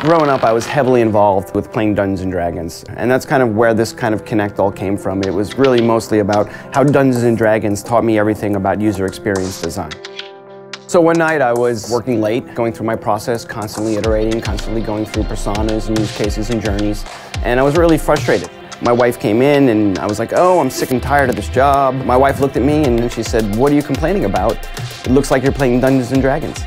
Growing up, I was heavily involved with playing Dungeons & Dragons, and that's kind of where this kind of connect all came from. It was really mostly about how Dungeons & Dragons taught me everything about user experience design. So one night I was working late, going through my process, constantly iterating, constantly going through personas and use cases and journeys, and I was really frustrated. My wife came in and I was like, oh, I'm sick and tired of this job. My wife looked at me and she said, what are you complaining about? It looks like you're playing Dungeons & Dragons.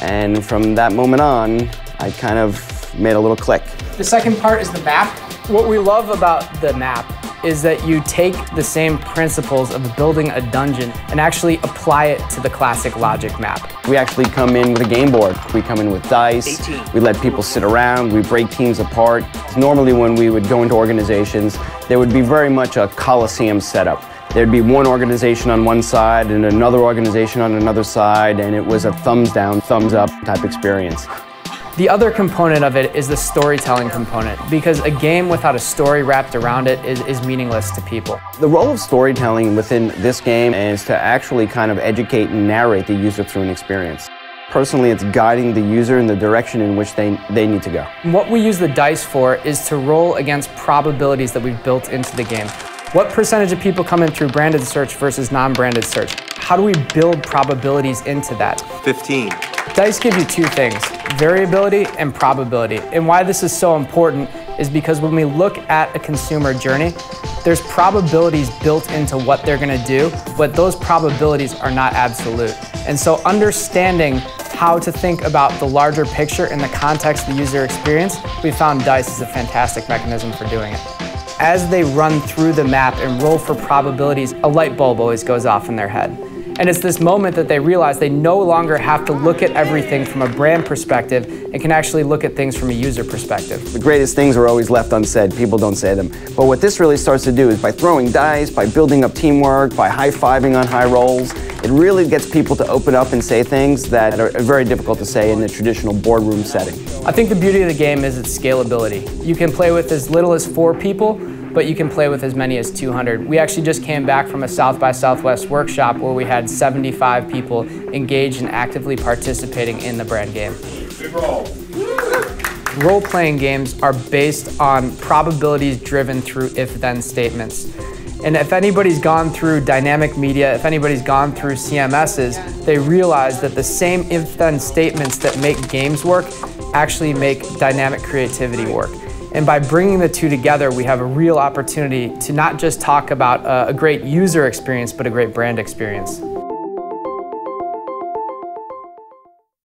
And from that moment on, I kind of made a little click. The second part is the map. What we love about the map is that you take the same principles of building a dungeon and actually apply it to the classic Logic map. We actually come in with a game board. We come in with dice. 18. We let people sit around. We break teams apart. Normally when we would go into organizations, there would be very much a coliseum setup. There'd be one organization on one side and another organization on another side, and it was a thumbs down, thumbs up type experience. The other component of it is the storytelling component, because a game without a story wrapped around it is meaningless to people. The role of storytelling within this game is to actually kind of educate and narrate the user through an experience. Personally, it's guiding the user in the direction in which they need to go. What we use the dice for is to roll against probabilities that we've built into the game. What percentage of people come in through branded search versus non-branded search? How do we build probabilities into that? 15. Dice give you two things, variability and probability. And why this is so important is because when we look at a consumer journey, there's probabilities built into what they're gonna do, but those probabilities are not absolute. And so understanding how to think about the larger picture in the context of the user experience, we found dice is a fantastic mechanism for doing it. As they run through the map and roll for probabilities, a light bulb always goes off in their head. And it's this moment that they realize they no longer have to look at everything from a brand perspective and can actually look at things from a user perspective. The greatest things are always left unsaid. People don't say them. But what this really starts to do is by throwing dice, by building up teamwork, by high-fiving on high rolls, it really gets people to open up and say things that are very difficult to say in the traditional boardroom setting. I think the beauty of the game is its scalability. You can play with as little as 4 people, but you can play with as many as 200. We actually just came back from a South by Southwest workshop where we had 75 people engaged and actively participating in the brand game. Role-playing games are based on probabilities driven through if-then statements. And if anybody's gone through dynamic media, if anybody's gone through CMSs, they realize that the same if-then statements that make games work actually make dynamic creativity work. And by bringing the two together, we have a real opportunity to not just talk about a great user experience, but a great brand experience.